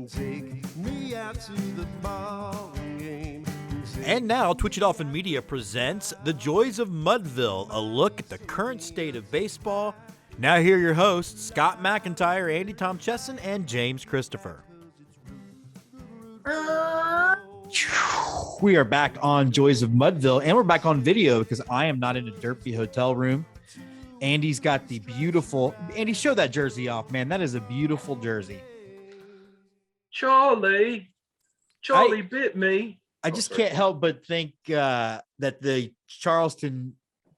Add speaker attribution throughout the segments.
Speaker 1: Take me out to the ball game.
Speaker 2: And now, Twitch It Off and Media presents The Joys of Mudville, a look at the current state of baseball. Now here are your hosts, Scott McIntyre, Andy Tom Chesson, and James Christopher. We are back on Joys of Mudville, and we're back on video because I am not in a derpy hotel room. Andy's got the beautiful... Andy, show that jersey off, man. That is a beautiful jersey.
Speaker 3: Charlie bit me.
Speaker 2: I just can't help but think that the Charleston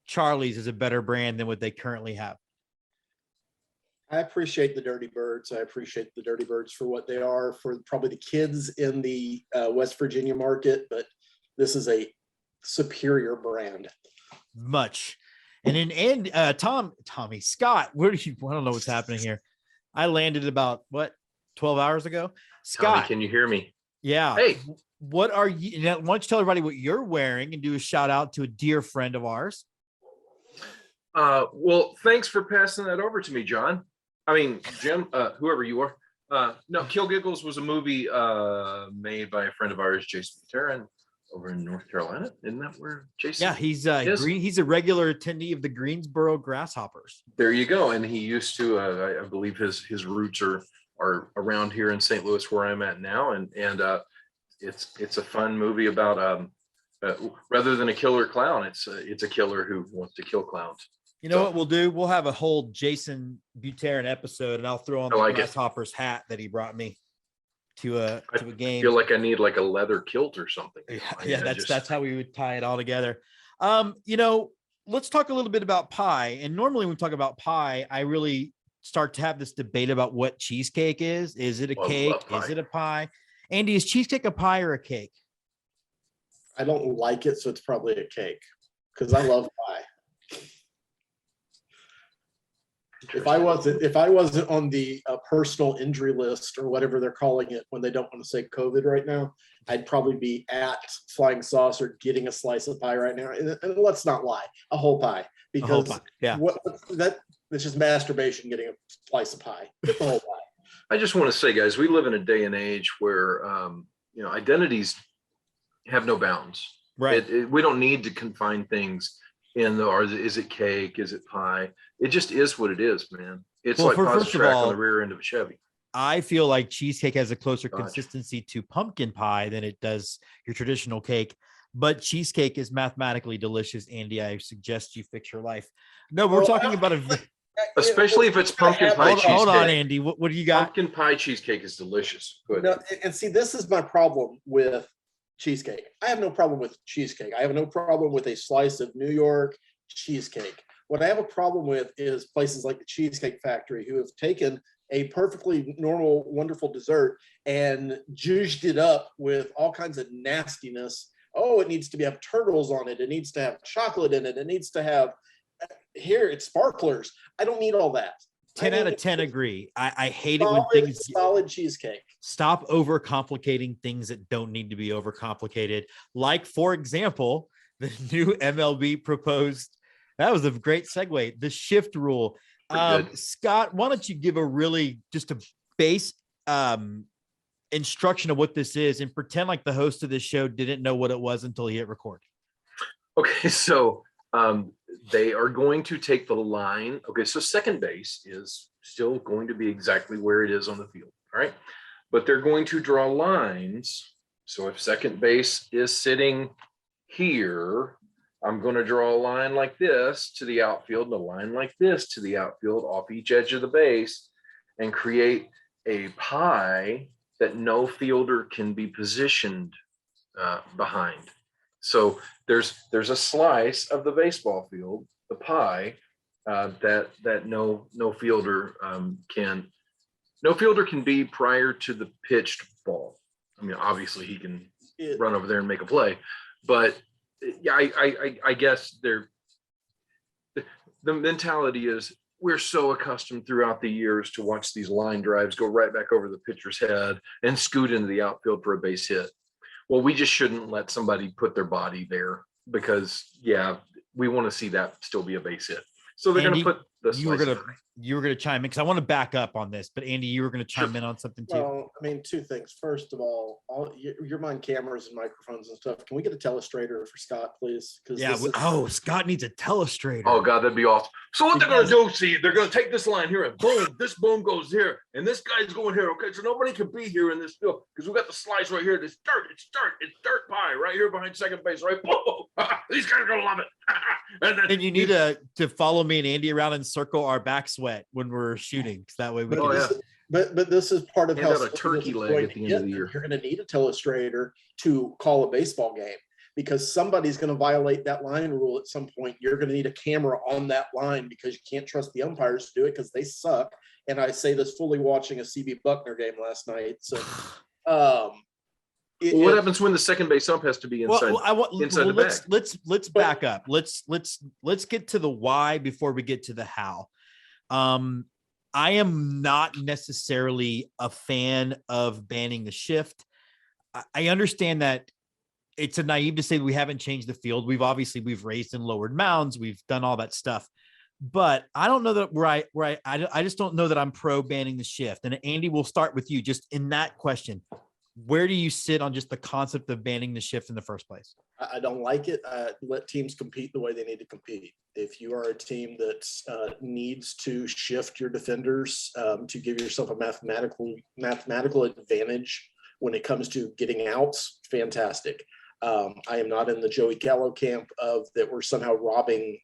Speaker 2: Charlies is a better brand than what they currently have.
Speaker 4: I appreciate the Dirty Birds. I appreciate the Dirty Birds for what they are for probably the kids in the West Virginia market, but this is a superior brand.
Speaker 2: Much. And Tommy Scott, where do you? I don't know what's happening here. I landed about 12 hours ago. Scott,
Speaker 3: Tommy, can you hear me?
Speaker 2: Yeah.
Speaker 3: Hey,
Speaker 2: what are you? Why don't you tell everybody what you're wearing and do a shout out to a dear friend of ours?
Speaker 3: Well, thanks for passing that over to me, John. I mean, Jim, whoever you are. No, Kill Giggles was a movie made by a friend of ours, Jason Terran, over in North Carolina. Isn't that where Jason?
Speaker 2: Yeah, he's he's a regular attendee of the Greensboro Grasshoppers.
Speaker 3: There you go. And he used to, I believe his roots are around here in St. Louis, where I'm at now, and it's a fun movie about rather than a killer clown, it's a killer who wants to kill clowns.
Speaker 2: You know what we'll do? We'll have a whole Jason Buterin episode, and I'll throw on the Grasshoppers hat that he brought me to a game.
Speaker 3: I feel like I need like a leather kilt or something.
Speaker 2: Yeah, that's how we would tie it all together. Let's talk a little bit about pie. And normally when we talk about pie, I really start to have this debate about what cheesecake is. Is it a cake? Is it a pie? Andy, is cheesecake a pie or a cake?
Speaker 4: I don't like it, so it's probably a cake because I love pie. If I wasn't on the personal injury list or whatever they're calling it when they don't want to say COVID right now, I'd probably be at Flying Saucer getting a slice of pie right now. And let's not lie, a whole pie, because it's just masturbation getting a slice of pie. Get the whole pie.
Speaker 3: I just want to say, guys, we live in a day and age where identities have no bounds. Right. We don't need to confine things or is it cake? Is it pie? It just is what it is, man. It's like pause track on the rear end of a Chevy.
Speaker 2: I feel like cheesecake has a closer consistency to pumpkin pie than it does your traditional cake, but cheesecake is mathematically delicious. Andy, I suggest you fix your life. No, we're talking about
Speaker 3: especially if it's pumpkin pie cheesecake.
Speaker 2: Hold on, Andy. What do you got?
Speaker 3: Pumpkin pie cheesecake is delicious. Good.
Speaker 4: No, and see, this is my problem with cheesecake. I have no problem with cheesecake. I have no problem with a slice of New York cheesecake. What I have a problem with is places like the Cheesecake Factory who have taken a perfectly normal, wonderful dessert and juiced it up with all kinds of nastiness. Oh, it needs to have turtles on it. It needs to have chocolate in it. It needs to have, here, it's sparklers. I don't need all that.
Speaker 2: 10 out of 10 agree. I hate it when
Speaker 4: solid cheesecake.
Speaker 2: Stop overcomplicating things that don't need to be overcomplicated. Like, for example, the new MLB proposed. That was a great segue. The shift rule. Scott, why don't you give just a base instruction of what this is and pretend like the host of this show didn't know what it was until he hit record.
Speaker 3: Okay, so they are going to take the line. Okay, so second base is still going to be exactly where it is on the field. All right. But they're going to draw lines. So if second base is sitting here, I'm going to draw a line like this to the outfield and a line like this to the outfield off each edge of the base and create a pie that no fielder can be positioned behind. So there's a slice of the baseball field, the pie, that no fielder can be prior to the pitched ball. I mean, obviously he can run over there and make a play, but yeah, I guess the mentality is we're so accustomed throughout the years to watch these line drives go right back over the pitcher's head and scoot into the outfield for a base hit. Well, we just shouldn't let somebody put their body there because, we want to see that still be a base hit. So they're going to
Speaker 2: you were
Speaker 3: slice
Speaker 2: gonna
Speaker 3: of pie.
Speaker 2: chime in because I want to back up on this, but Andy, you were gonna chime in on something too.
Speaker 4: Well, I mean, two things. First of all you're buying cameras and microphones and stuff. Can we get a telestrator for Scott, please? Because
Speaker 2: Yeah. Scott needs a telestrator.
Speaker 3: Oh God, that'd be awesome. So what they're
Speaker 4: Because-
Speaker 3: gonna do? See, they're gonna take this line here and boom, this boom goes here, and this guy's going here. Okay, so nobody can be here in this field because we got the slice right here. It's dirt pie right here behind second base. Right, boom. These guys are gonna love it. And then
Speaker 2: And you need to follow me and Andy around and circle our back sweat when we're shooting, because that way we
Speaker 4: But
Speaker 2: can.
Speaker 3: Oh,
Speaker 4: this, but this is part of
Speaker 3: Hand
Speaker 4: how
Speaker 3: out a
Speaker 4: simple
Speaker 3: turkey
Speaker 4: this is
Speaker 3: leg
Speaker 4: going
Speaker 3: at the
Speaker 4: to
Speaker 3: end of
Speaker 4: get.
Speaker 3: the year.
Speaker 4: You're going to need a telestrator to call a baseball game because somebody's going to violate that line rule at some point. You're going to need a camera on that line because you can't trust the umpires to do it because they suck. And I say this fully watching a CB Buckner game last night. So,
Speaker 3: what happens when the second base ump has to be inside? Inside the bag.
Speaker 2: Let's back up. Let's get to the why before we get to the how. I am not necessarily a fan of banning the shift. I understand that it's a naive to say we haven't changed the field. We've raised and lowered mounds. We've done all that stuff, but I don't know that I just don't know that I'm pro banning the shift. And Andy, we'll start with you just in that question. Where do you sit on just the concept of banning the shift in the first place?
Speaker 4: I don't like it. Let teams compete the way they need to compete. If you are a team that needs to shift your defenders to give yourself a mathematical advantage when it comes to getting outs, fantastic. I am not in the Joey Gallo camp of that we're somehow robbing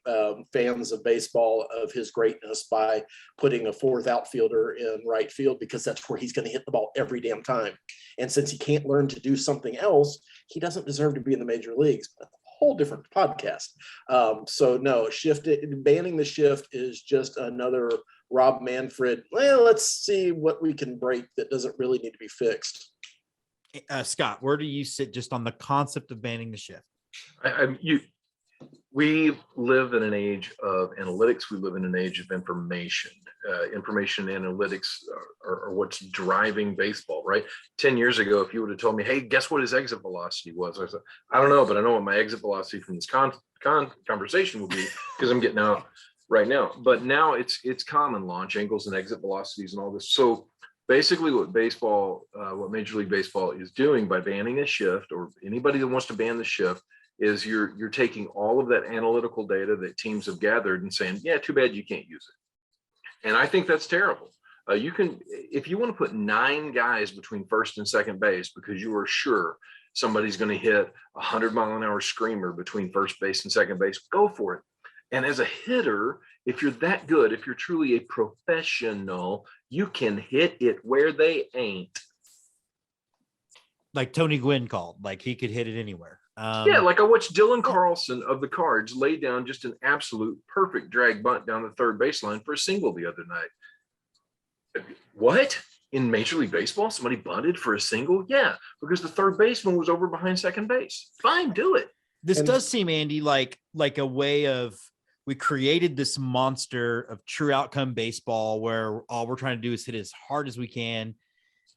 Speaker 4: fans of baseball of his greatness by putting a fourth outfielder in right field because that's where he's going to hit the ball every damn time. And since he can't learn to do something else, he doesn't deserve to be in the major leagues. But a whole different podcast. So no, banning the shift is just another Rob Manfred. Well, let's see what we can break that doesn't really need to be fixed.
Speaker 2: Scott, where do you sit just on the concept of banning the shift?
Speaker 3: We live in an age of analytics. We live in an age of information. Information analytics are what's driving baseball, right? 10 years ago, if you would have told me, hey, guess what his exit velocity was? I said, I don't know, but I know what my exit velocity from this conversation will be because I'm getting out right now. But now it's common, launch angles and exit velocities and all this. So basically what Major League Baseball is doing by banning a shift, or anybody that wants to ban the shift, is you're taking all of that analytical data that teams have gathered and saying, yeah, too bad you can't use it. And I think that's terrible. You can, if you want to put 9 guys between first and second base because you are sure somebody's going to hit 100-mile-an-hour screamer between first base and second base, go for it. And as a hitter, if you're that good, if you're truly a professional, you can hit it where they ain't.
Speaker 2: Like Tony Gwynn called, like he could hit it anywhere.
Speaker 3: Yeah, like I watched Dylan Carlson of the Cards lay down just an absolute perfect drag bunt down the third baseline for a single the other night. What? In Major League Baseball, somebody bunted for a single? Yeah, because the third baseman was over behind second base. Fine, do it.
Speaker 2: This does seem, Andy, like a way of, we created this monster of true outcome baseball where all we're trying to do is hit as hard as we can.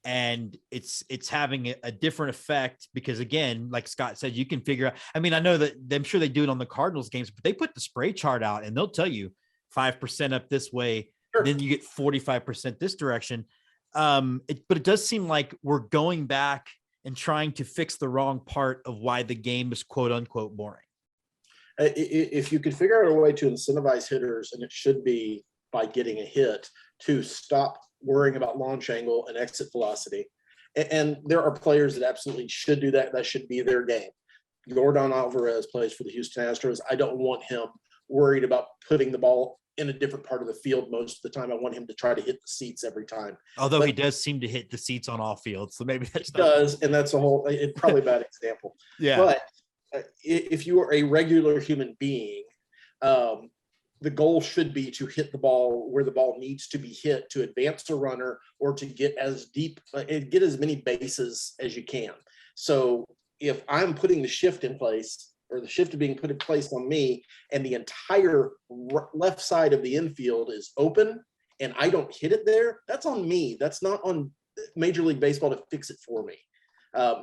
Speaker 2: And it's having a different effect because, again, like Scott said, you can figure out. I mean, I know that I'm sure they do it on the Cardinals games, but they put the spray chart out and they'll tell you 5% up this way,
Speaker 4: Sure.
Speaker 2: Then you get 45% this direction. But it does seem like we're going back and trying to fix the wrong part of why the game is quote unquote boring.
Speaker 4: If you could figure out a way to incentivize hitters, and it should be by getting a hit, to stop worrying about launch angle and exit velocity. And there are players that absolutely should do that. That should be their game. Yordan Alvarez plays for the Houston Astros. I don't want him worried about putting the ball in a different part of the field most of the time. I want him to try to hit the seats every time.
Speaker 2: Although he does seem to hit the seats on all fields. So maybe that's
Speaker 4: not does. And that's probably a bad example.
Speaker 2: Yeah.
Speaker 4: But if you are a regular human being, the goal should be to hit the ball where the ball needs to be hit to advance a runner or to get as deep, get as many bases as you can. So if I'm putting the shift in place, or the shift being put in place on me, and the entire left side of the infield is open and I don't hit it there, that's on me. That's not on Major League Baseball to fix it for me.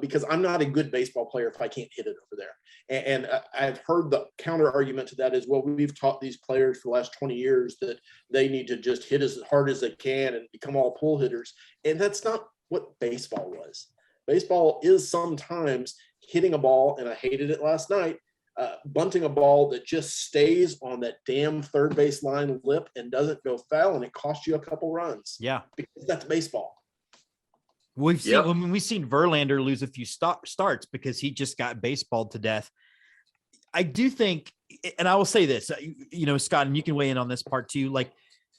Speaker 4: because I'm not a good baseball player if I can't hit it over there. And I've heard the counter argument to that is, well, we've taught these players for the last 20 years that they need to just hit as hard as they can and become all pull hitters. And that's not what baseball was. Baseball is sometimes hitting a ball, and I hated it last night, bunting a ball that just stays on that damn third base line lip and doesn't go foul, and it costs you a couple runs.
Speaker 2: Yeah.
Speaker 4: Because that's baseball.
Speaker 2: We've seen Verlander lose a few starts because he just got baseballed to death. I do think, and I will say this, Scott, and you can weigh in on this part too. Like,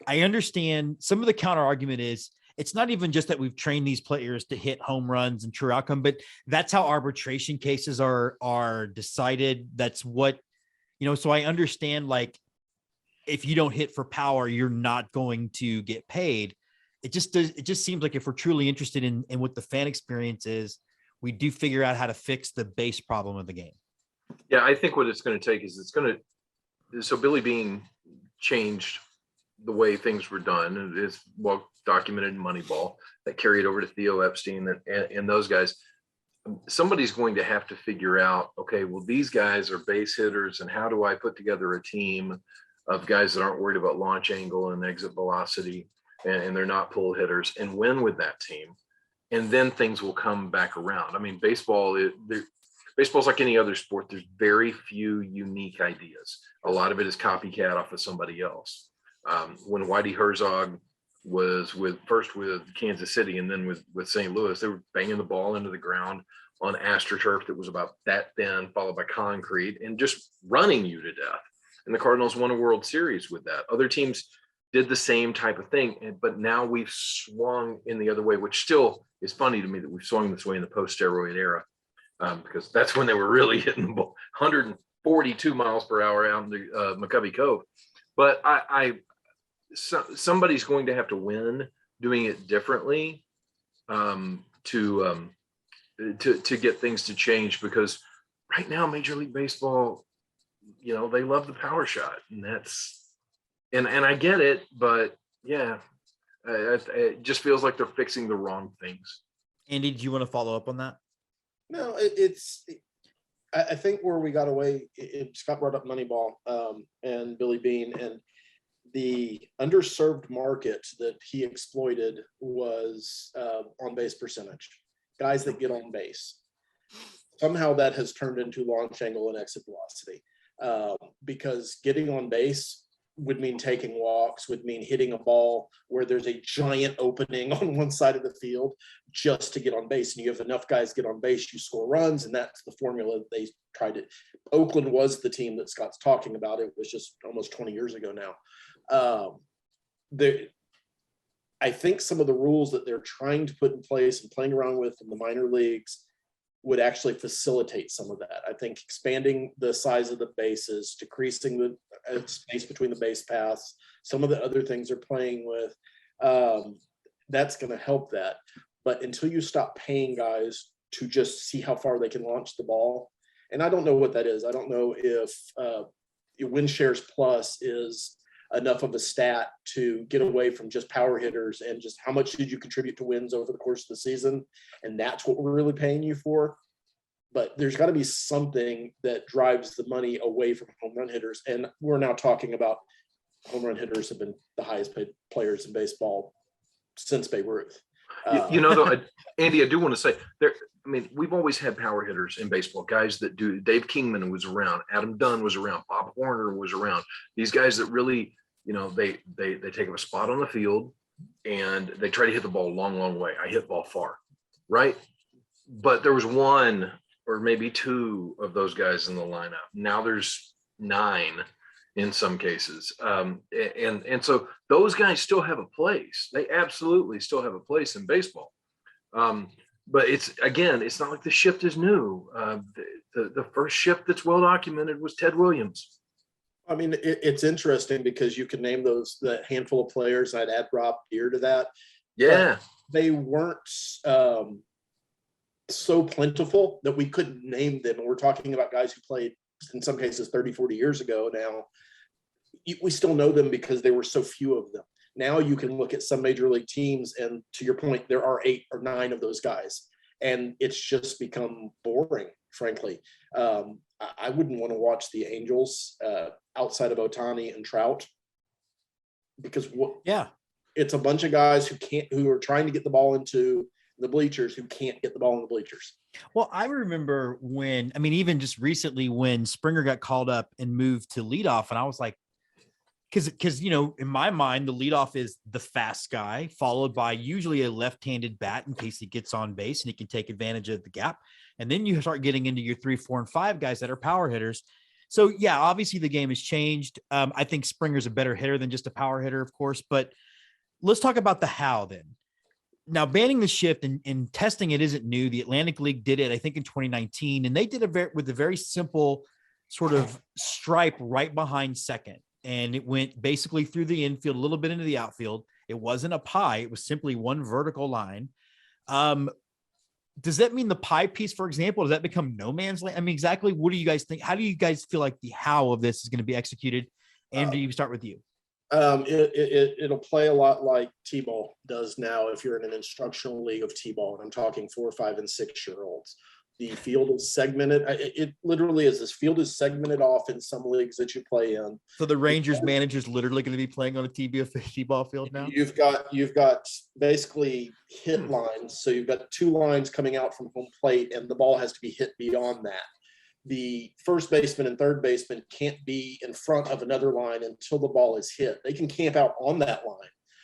Speaker 2: I understand some of the counter argument is it's not even just that we've trained these players to hit home runs and true outcome, but that's how arbitration cases are decided. That's what, so I understand, like, if you don't hit for power, you're not going to get paid. It just seems like if we're truly interested in what the fan experience is, we do figure out how to fix the base problem of the game.
Speaker 3: Yeah, I think what it's going to take is so Billy Beane changed the way things were done. It's well documented in Moneyball that carried over to Theo Epstein and those guys. Somebody's going to have to figure out, okay, well, these guys are base hitters, and how do I put together a team of guys that aren't worried about launch angle and exit velocity, and they're not pull hitters, and win with that team. And then things will come back around. I mean, baseball's like any other sport. There's very few unique ideas. A lot of it is copycat off of somebody else. When Whitey Herzog was first with Kansas City and then with St. Louis, they were banging the ball into the ground on AstroTurf that was about that thin, followed by concrete, and just running you to death. And the Cardinals won a World Series with that. Other teams did the same type of thing, but now we've swung in the other way, which still is funny to me that we've swung this way in the post-steroid era, because that's when they were really hitting the ball 142 miles per hour out in the McCovey Cove. But somebody's going to have to win doing it differently to get things to change, because right now Major League Baseball, they love the power shot, and that's. And I get it, but yeah, it just feels like they're fixing the wrong things.
Speaker 2: Andy, do you want to follow up on that?
Speaker 4: No, I think where we got away, Scott brought up Moneyball and Billy Beane, and the underserved market that he exploited was on base percentage, guys that get on base. Somehow that has turned into launch angle and exit velocity, because getting on base would mean taking walks, would mean hitting a ball where there's a giant opening on one side of the field just to get on base. And you have enough guys get on base, you score runs, and that's the formula that they tried to. Oakland was the team that Scott's talking about. It was just almost 20 years ago now. I think some of the rules that they're trying to put in place and playing around with in the minor leagues would actually facilitate some of that. I think expanding the size of the bases, decreasing the space between the base paths, some of the other things they're playing with, that's going to help that. But until you stop paying guys to just see how far they can launch the ball, and I don't know what that is. I don't know if win shares plus is enough of a stat to get away from just power hitters and just how much did you contribute to wins over the course of the season. And that's what we're really paying you for. But there's got to be something that drives the money away from home run hitters. And we're now talking about home run hitters have been the highest paid players in baseball since Babe Ruth.
Speaker 3: Though, Andy, I do want to say we've always had power hitters in baseball, guys that do. Dave Kingman was around, Adam Dunn was around, Bob Horner was around. These guys that really, they take up a spot on the field and they try to hit the ball a long, long way. I hit ball far, right? But there was one or maybe two of those guys in the lineup. Now there's 9 in some cases. And so those guys still have a place. They absolutely still have a place in baseball. But it's not like the shift is new. The first shift that's well documented was Ted Williams.
Speaker 4: I mean, it's interesting because you can name that handful of players. I'd add Rob Deere to that.
Speaker 3: Yeah.
Speaker 4: They weren't so plentiful that we couldn't name them. And we're talking about guys who played in some cases 30, 40 years ago now. We still know them because there were so few of them. Now you can look at some major league teams, and to your point, there are 8 or 9 of those guys. and it's just become boring, frankly. I wouldn't want to watch the Angels outside of Otani and Trout, because it's a bunch of guys who are trying to get the ball into the bleachers who can't get the ball in the bleachers.
Speaker 2: Well, I remember even just recently when Springer got called up and moved to leadoff, and I was like, because in my mind, the leadoff is the fast guy, followed by usually a left-handed bat in case he gets on base and he can take advantage of the gap. And then you start getting into your 3, 4, and 5 guys that are power hitters. So yeah, obviously the game has changed. I think Springer's a better hitter than just a power hitter, of course, but let's talk about the how then. Now, banning the shift and testing it isn't new. The Atlantic League did it, I think, in 2019, and they did with a very simple sort of stripe right behind second. And it went basically through the infield, a little bit into the outfield. It wasn't a pie. It was simply one vertical line. Does that mean the pie piece, for example, does that become no man's land? I mean, exactly. What do you guys think? How do you guys feel like the how of this is going to be executed? Andrew, you start with you.
Speaker 4: It'll play a lot like T-ball does now if you're in an instructional league of T-ball, and I'm talking 4, 5, and 6-year-olds. The field is segmented. It literally is. This field is segmented off in some leagues that you play in.
Speaker 2: So the Rangers manager's literally going to be playing on a T-ball field now?
Speaker 4: You've got basically hit lines. So you've got 2 lines coming out from home plate, and the ball has to be hit beyond that. The first baseman and third baseman can't be in front of another line until the ball is hit. They can camp out on that line,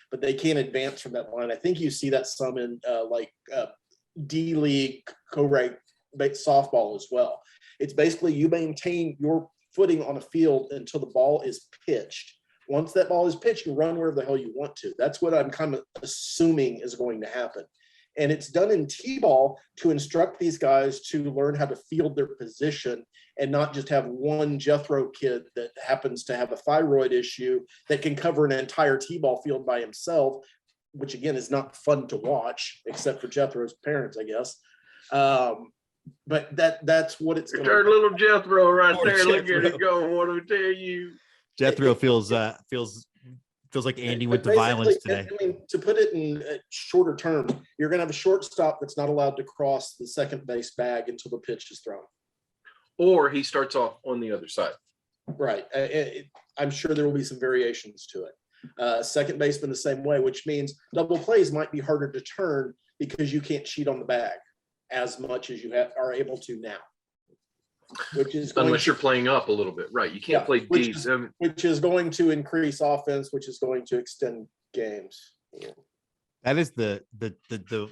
Speaker 4: but they can't advance from that line. I think you see that some in D-League co-reg softball as well. It's basically you maintain your footing on a field until the ball is pitched. Once that ball is pitched, you run wherever the hell you want to. That's what I'm kind of assuming is going to happen. And it's done in T-ball to instruct these guys to learn how to field their position and not just have one Jethro kid that happens to have a thyroid issue that can cover an entire T-ball field by himself, which again is not fun to watch, except for Jethro's parents, I guess. But that's what it's going to be.
Speaker 3: Our little Jethro right there. Look at it go. What do I tell you?
Speaker 2: Jethro feels like Andy went to violence today.
Speaker 4: I mean, to put it in shorter term, you're going to have a shortstop that's not allowed to cross the second base bag until the pitch is thrown.
Speaker 3: Or he starts off on the other side.
Speaker 4: Right. I'm sure there will be some variations to it. Second baseman the same way, which means double plays might be harder to turn because you can't cheat on the bag as much as you are able to now. Which is
Speaker 3: unless you're playing up a little bit, right? You can't play deep,
Speaker 4: which is going to increase offense, which is going to extend games. Yeah.
Speaker 2: That is the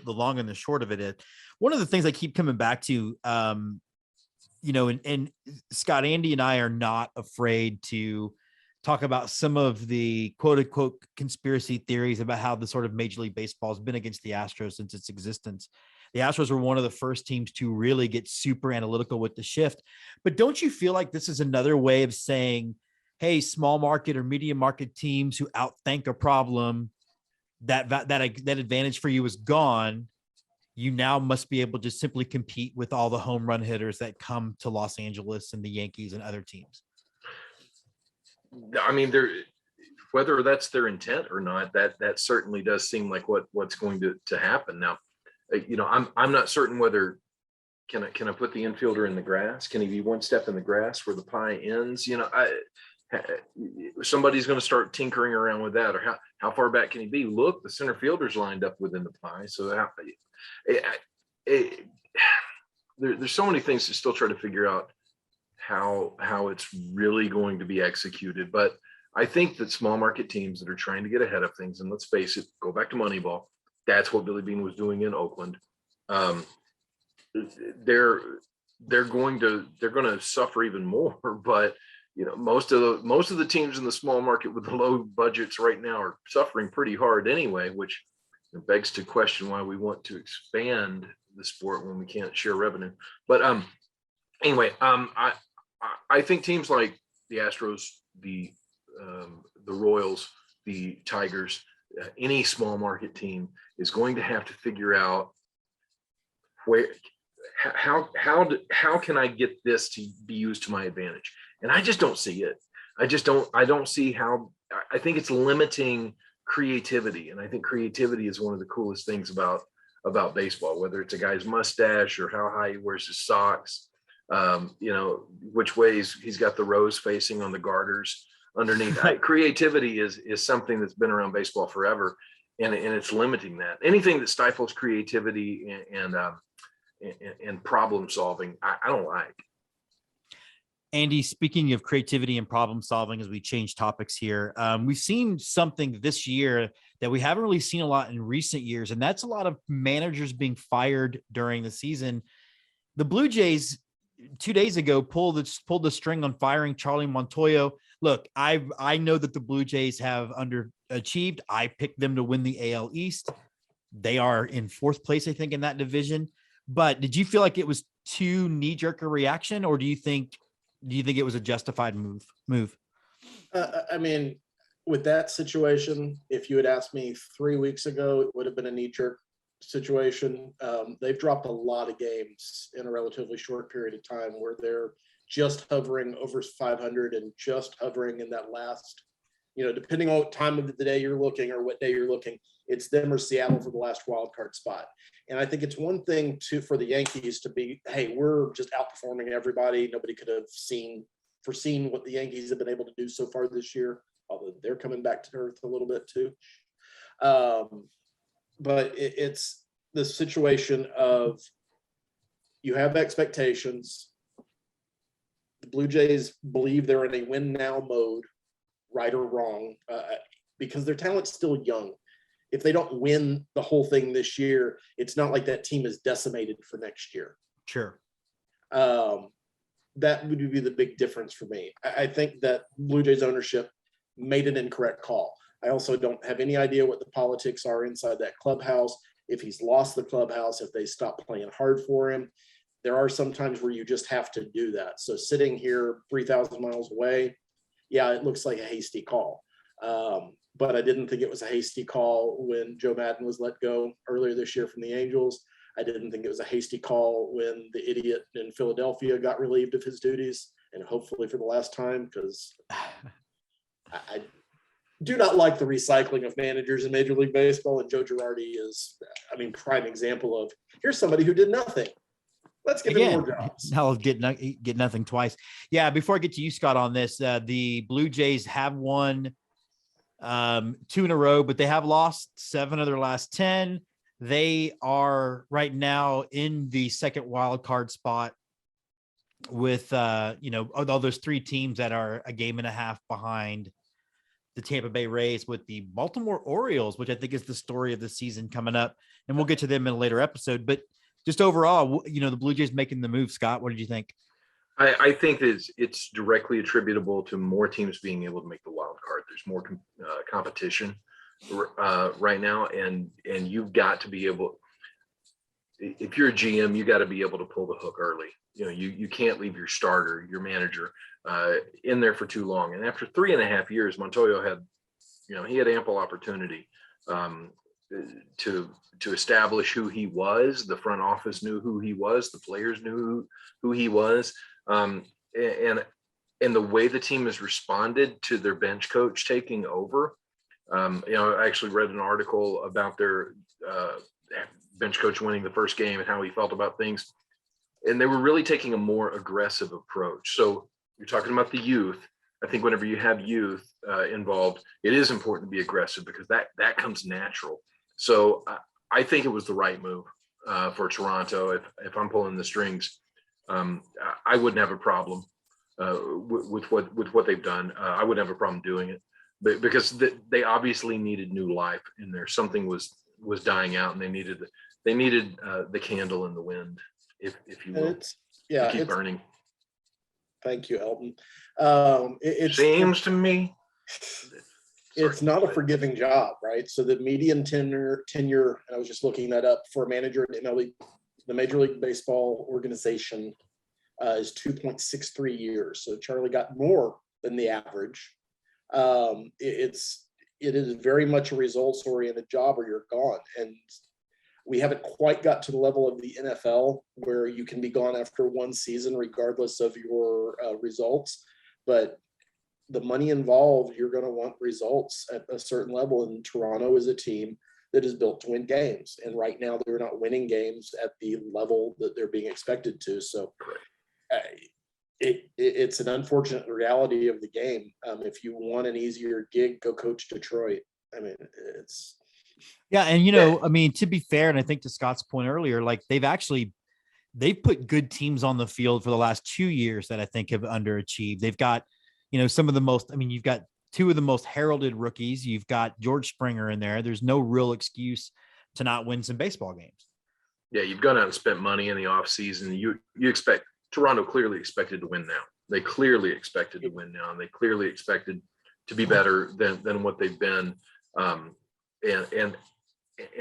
Speaker 2: long and the short of it. Is one of the things I keep coming back to. And Scott, Andy, and I are not afraid to talk about some of the quote unquote conspiracy theories about how the sort of Major League Baseball has been against the Astros since its existence. The Astros were one of the first teams to really get super analytical with the shift. But don't you feel like this is another way of saying, hey, small market or medium market teams who outthink a problem, that advantage for you is gone. You now must be able to simply compete with all the home run hitters that come to Los Angeles and the Yankees and other teams.
Speaker 3: I mean, whether that's their intent or not, that certainly does seem like what's going to happen. Now, I'm not certain whether can I put the infielder in the grass? Can he be one step in the grass where the pie ends? Somebody's going to start tinkering around with that, or how far back can he be? Look, the center fielder's lined up within the pie. So there's so many things to still try to figure out how it's really going to be executed. But I think that small market teams that are trying to get ahead of things, and let's face it, go back to Moneyball. That's what Billy Beane was doing in Oakland. They're going to suffer even more. But most of the teams in the small market with the low budgets right now are suffering pretty hard anyway, which begs to question why we want to expand the sport when we can't share revenue. But anyway, I think teams like the Astros, the Royals, the Tigers, any small market team is going to have to figure out how can I get this to be used to my advantage? And I just don't see it. I don't see how. I think it's limiting creativity. And I think creativity is one of the coolest things about about baseball, whether it's a guy's mustache or how high he wears his socks, which ways he's got the rows facing on the garters underneath. Creativity is something that's been around baseball forever, and it's limiting that. Anything that stifles creativity and problem solving, I don't like.
Speaker 2: Andy, speaking of creativity and problem solving, as we change topics here, we've seen something this year that we haven't really seen a lot in recent years, and that's a lot of managers being fired during the season. The Blue Jays 2 days ago pulled the string on firing Charlie Montoya. Look, I know that the Blue Jays have underachieved. I picked them to win the AL East. They are in fourth place, I think, in that division. But did you feel like it was too knee-jerk a reaction, or do you think it was a justified move?
Speaker 4: I mean, with that situation, if you had asked me 3 weeks ago, it would have been a knee-jerk situation. They've dropped a lot of games in a relatively short period of time where they're just hovering over 500 and just hovering in that last, depending on what time of the day you're looking or what day you're looking, it's them or Seattle for the last wild card spot. And I think it's one thing for the Yankees to be, hey, we're just outperforming everybody. Nobody could have foreseen what the Yankees have been able to do so far this year, although they're coming back to earth a little bit too. But it's the situation of you have expectations. The Blue Jays believe they're in a win now mode, right or wrong, because their talent's still young. If they don't win the whole thing this year, it's not like that team is decimated for next year.
Speaker 2: Sure.
Speaker 4: That would be the big difference for me. I think that Blue Jays ownership made an incorrect call. I also don't have any idea what the politics are inside that clubhouse. If he's lost the clubhouse, if they stop playing hard for him, there are some times where you just have to do that. So sitting here 3,000 miles away, yeah, it looks like a hasty call. But I didn't think it was a hasty call when Joe Madden was let go earlier this year from the Angels. I didn't think it was a hasty call when the idiot in Philadelphia got relieved of his duties, and hopefully for the last time, because I do not like the recycling of managers in Major League Baseball, and Joe Girardi is, prime example of, here's somebody who did nothing. Let's give him more jobs.
Speaker 2: I'll get nothing twice. Yeah, before I get to you, Scott, on this, the Blue Jays have won 2 in a row, but they have lost 7 of their last 10. They are right now in the second wild card spot with, all those 3 teams that are a game and a half behind the Tampa Bay Rays, with the Baltimore Orioles, which I think is the story of the season coming up. And we'll get to them in a later episode. But just overall, the Blue Jays making the move. Scott, what did you think?
Speaker 3: I think that it's directly attributable to more teams being able to make the wild card. There's more competition right now, and you've got to be able. If you're a GM, you got to be able to pull the hook early. You can't leave your starter, your manager, in there for too long. And after 3.5 years, Montoya had, he had ample opportunity to establish who he was. The front office knew who he was. The players knew who he was. And the way the team has responded to their bench coach taking over. I actually read an article about their bench coach winning the first game and how he felt about things. And they were really taking a more aggressive approach. So you're talking about the youth. I think whenever you have youth involved, it is important to be aggressive because that comes natural. So I think it was the right move for Toronto. If I'm pulling the strings, I wouldn't have a problem with what they've done. I wouldn't have a problem doing it, because they obviously needed new life in there. Something was dying out, and they needed the candle in the wind, if you will, to keep burning.
Speaker 4: Thank you, Elton.
Speaker 3: It seems to me
Speaker 4: it's not a forgiving job, right? So the median tenure, and I was just looking that up for a manager in MLB, the Major League Baseball organization, is 2.63 years. So Charlie got more than the average. It is very much a results-oriented job, or you're gone. And we haven't quite got to the level of the NFL where you can be gone after one season regardless of your results. But the money involved, you're going to want results at a certain level. And Toronto is a team that is built to win games. And right now they're not winning games at the level that they're being expected to. So it's an unfortunate reality of the game. If you want an easier gig, go coach Detroit. I mean, it's.
Speaker 2: Yeah. And, I mean, to be fair, and I think to Scott's point earlier, like they've put good teams on the field for the last 2 years that I think have underachieved. They've got, some of the most, I mean, you've got two of the most heralded rookies. You've got George Springer in there. There's no real excuse to not win some baseball games.
Speaker 3: Yeah, you've gone out and spent money in the offseason. You expect Toronto clearly expected to win now. They clearly expected to win now, and they clearly expected to be better than what they've been. And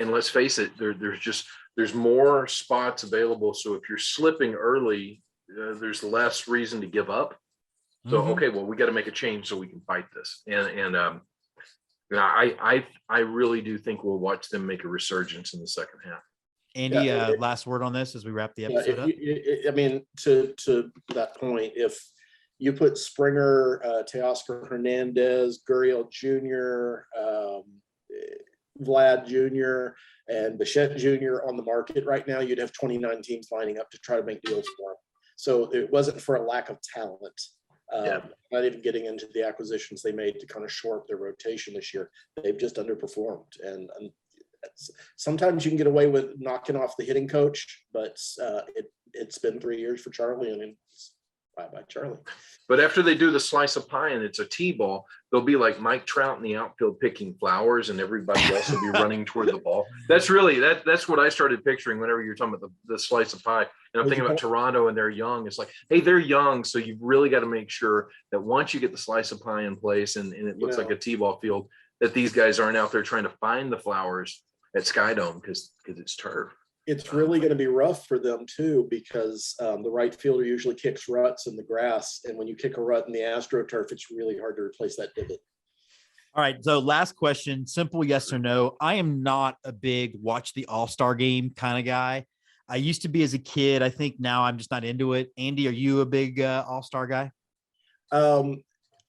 Speaker 3: let's face it, there's more spots available. So if you're slipping early, there's less reason to give up. So okay, well, we got to make a change so we can fight this. And I really do think we'll watch them make a resurgence in the second half.
Speaker 2: Andy, last word on this as we wrap the episode up.
Speaker 4: I mean, to that point, if you put Springer, Teoscar Hernandez, Gurriel Jr., Vlad Jr., and Bichette Jr. on the market right now, you'd have 29 teams lining up to try to make deals for them. So it wasn't for a lack of talent. Not even getting into the acquisitions they made to kind of shore up their rotation this year. They've just underperformed. And sometimes you can get away with knocking off the hitting coach, but it's been 3 years for Charlie, and it's bye-bye Charlie.
Speaker 3: But after they do the slice of pie and it's a T-ball, they'll be like Mike Trout in the outfield picking flowers, and everybody else will be running toward the ball. That's really that's what I started picturing whenever you're talking about the slice of pie. And I'm thinking about Toronto, and they're young. It's like, hey, they're young, so you've really got to make sure that once you get the slice of pie in place and it looks like a T-ball field, that these guys aren't out there trying to find the flowers at Skydome because it's turf.
Speaker 4: It's really going to be rough for them too, because the right fielder usually kicks ruts in the grass, and when you kick a rut in the AstroTurf, it's really hard to replace that divot.
Speaker 2: All right, so last question, simple yes or no. I am not a big watch the All-Star game kind of guy. I used to be as a kid. I think now I'm just not into it. Andy, are you a big All-Star guy?
Speaker 4: I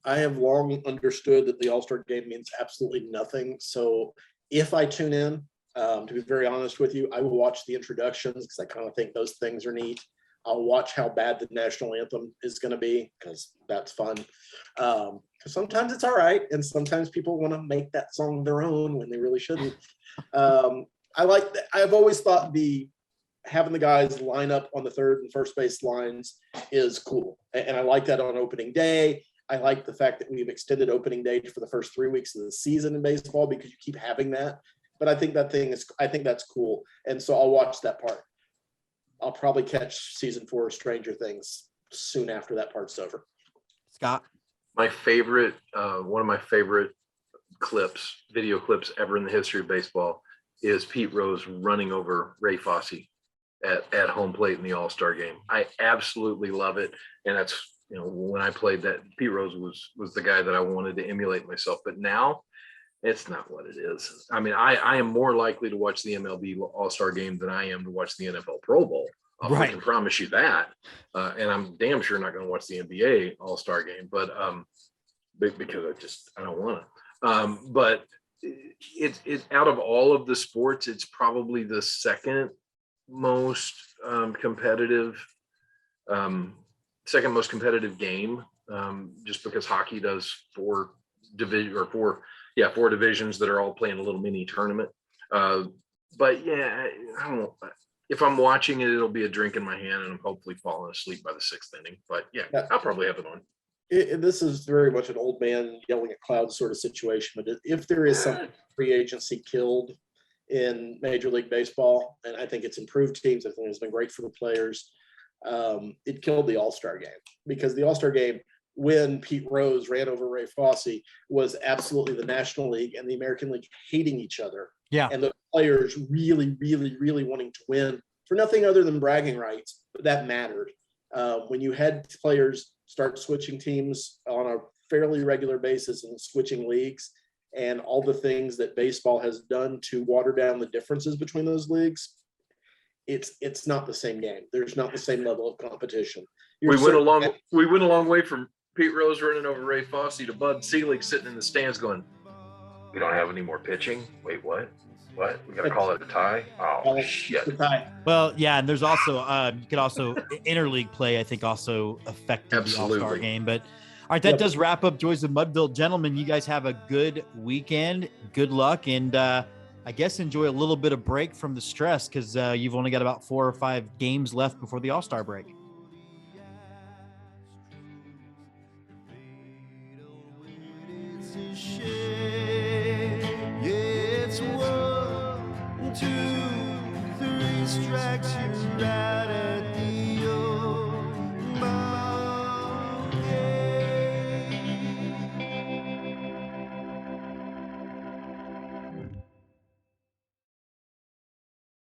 Speaker 4: have long understood that the All-Star game means absolutely nothing. So if I tune in, to be very honest with you, I will watch the introductions because I kind of think those things are neat. I'll watch how bad the national anthem is going to be because that's fun. Because sometimes it's all right, and sometimes people want to make that song their own when they really shouldn't. I like that. I've always thought having the guys line up on the third and first base lines is cool, and I like that on opening day. I like the fact that we've extended opening day for the first 3 weeks of the season in baseball because you keep having that. But I think that's cool. And so I'll watch that part. I'll probably catch season 4 of Stranger Things soon after that part's over.
Speaker 2: Scott?
Speaker 3: My favorite, one of my favorite video clips ever in the history of baseball is Pete Rose running over Ray Fosse at home plate in the All-Star game. I absolutely love it. And that's, when I played that, Pete Rose was the guy that I wanted to emulate myself. But now, it's not what it is. I mean, I am more likely to watch the MLB All-Star game than I am to watch the NFL Pro Bowl. I can promise you that. And I'm damn sure not going to watch the NBA All-Star game, but because I don't want to. But it out of all of the sports, it's probably the second most competitive game, just because hockey does four divisions that are all playing a little mini tournament. But yeah, I don't know. If I'm watching it, it'll be a drink in my hand, and I'm hopefully falling asleep by the 6th inning. But yeah, I'll probably have it on.
Speaker 4: This is very much an old man yelling at clouds sort of situation. But if there is some free agency killed in Major League Baseball, and I think it's improved teams, I think it's been great for the players. It killed the All-Star game, because the All-Star game, when Pete Rose ran over Ray Fosse, was absolutely the National League and the American League hating each other.
Speaker 2: Yeah.
Speaker 4: And the players really, really, really wanting to win for nothing other than bragging rights. But that mattered. When you had players start switching teams on a fairly regular basis and switching leagues, and all the things that baseball has done to water down the differences between those leagues, it's not the same game. There's not the same level of competition.
Speaker 3: We went a long way from Pete Rose running over Ray Fosse to Bud Selig sitting in the stands going, "We don't have any more pitching." Wait, what? What? We gotta call it a tie? Oh
Speaker 4: Well,
Speaker 3: shit.
Speaker 4: the tie.
Speaker 2: Well, yeah, and there's also you could also interleague play. I think also affected the All-Star
Speaker 3: Absolutely.
Speaker 2: game. But all right, that
Speaker 4: Yep.
Speaker 2: does wrap up Joys of Mudville, gentlemen. You guys have a good weekend. Good luck, and I guess enjoy a little bit of break from the stress because you've only got about 4 or 5 games left before the All-Star break.
Speaker 1: It's a shame. Yeah, it's 1, 2, 3 strikes you right at the